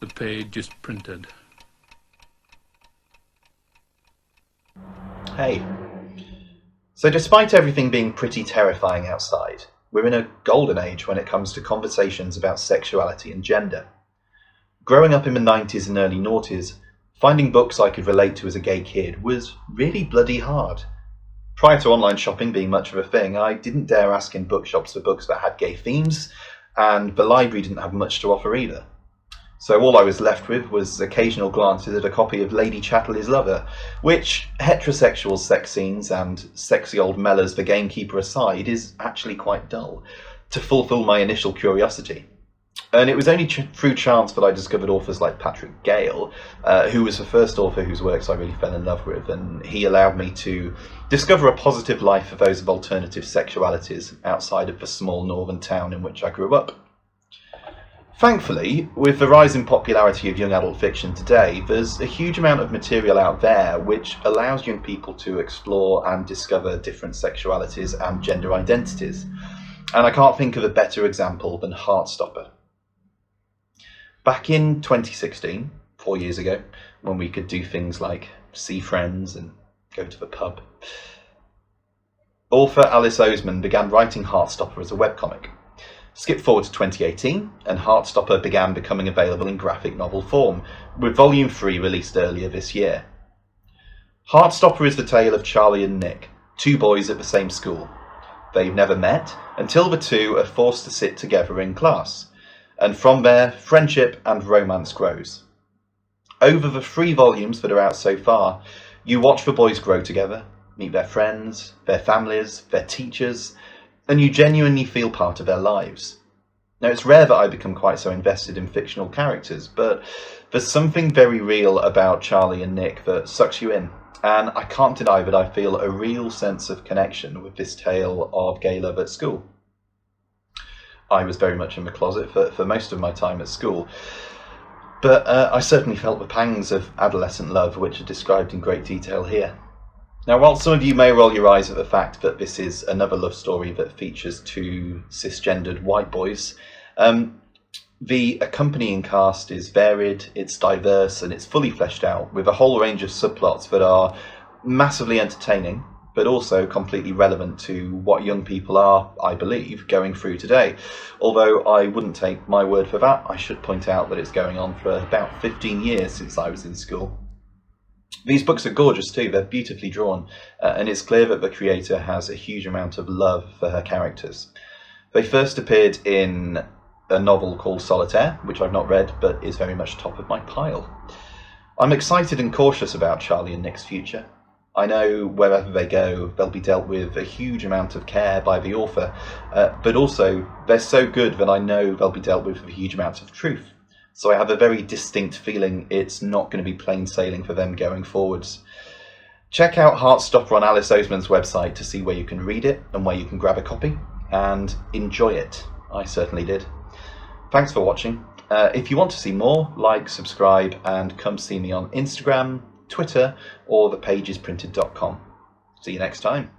The page is printed. Hey. So despite everything being pretty terrifying outside, we're in a golden age when it comes to conversations about sexuality and gender. Growing up in the 90s and early noughties, finding books I could relate to as a gay kid was really bloody hard. Prior to online shopping being much of a thing, I didn't dare ask in bookshops for books that had gay themes, and the library didn't have much to offer either. So all I was left with was occasional glances at a copy of Lady Chatterley's Lover, which, heterosexual sex scenes and sexy old Mellors the gamekeeper aside, is actually quite dull, to fulfil my initial curiosity. And it was only through chance that I discovered authors like Patrick Gale, who was the first author whose works I really fell in love with, and he allowed me to discover a positive life for those of alternative sexualities outside of the small northern town in which I grew up. Thankfully, with the rise in popularity of young adult fiction today, there's a huge amount of material out there which allows young people to explore and discover different sexualities and gender identities. And I can't think of a better example than Heartstopper. Back in 2016, 4 years ago, when we could do things like see friends and go to the pub, author Alice Oseman began writing Heartstopper as a webcomic. Skip forward to 2018, and Heartstopper began becoming available in graphic novel form, with Volume 3 released earlier this year. Heartstopper is the tale of Charlie and Nick, two boys at the same school. They've never met until the two are forced to sit together in class, and from there, friendship and romance grows. Over the 3 volumes that are out so far, you watch the boys grow together, meet their friends, their families, their teachers, and you genuinely feel part of their lives. Now, it's rare that I become quite so invested in fictional characters, but there's something very real about Charlie and Nick that sucks you in, and I can't deny that I feel a real sense of connection with this tale of gay love at school. I was very much in the closet for most of my time at school, but I certainly felt the pangs of adolescent love, which are described in great detail here. Now, while some of you may roll your eyes at the fact that this is another love story that features 2 cisgendered white boys, the accompanying cast is varied, it's diverse, and it's fully fleshed out, with a whole range of subplots that are massively entertaining, but also completely relevant to what young people are, I believe, going through today. Although I wouldn't take my word for that, I should point out that it's going on for about 15 years since I was in school. These books are gorgeous too, they're beautifully drawn, and it's clear that the creator has a huge amount of love for her characters. They first appeared in a novel called Solitaire, which I've not read, but is very much top of my pile. I'm excited and cautious about Charlie and Nick's future. I know wherever they go, they'll be dealt with a huge amount of care by the author, but also they're so good that I know they'll be dealt with a huge amount of truth. So I have a very distinct feeling it's not going to be plain sailing for them going forwards. Check out Heartstopper on Alice Oseman's website to see where you can read it and where you can grab a copy, and enjoy it. I certainly did. Thanks for watching. If you want to see more, like, subscribe, and come see me on Instagram, Twitter, or thepagesprinted.com. See you next time.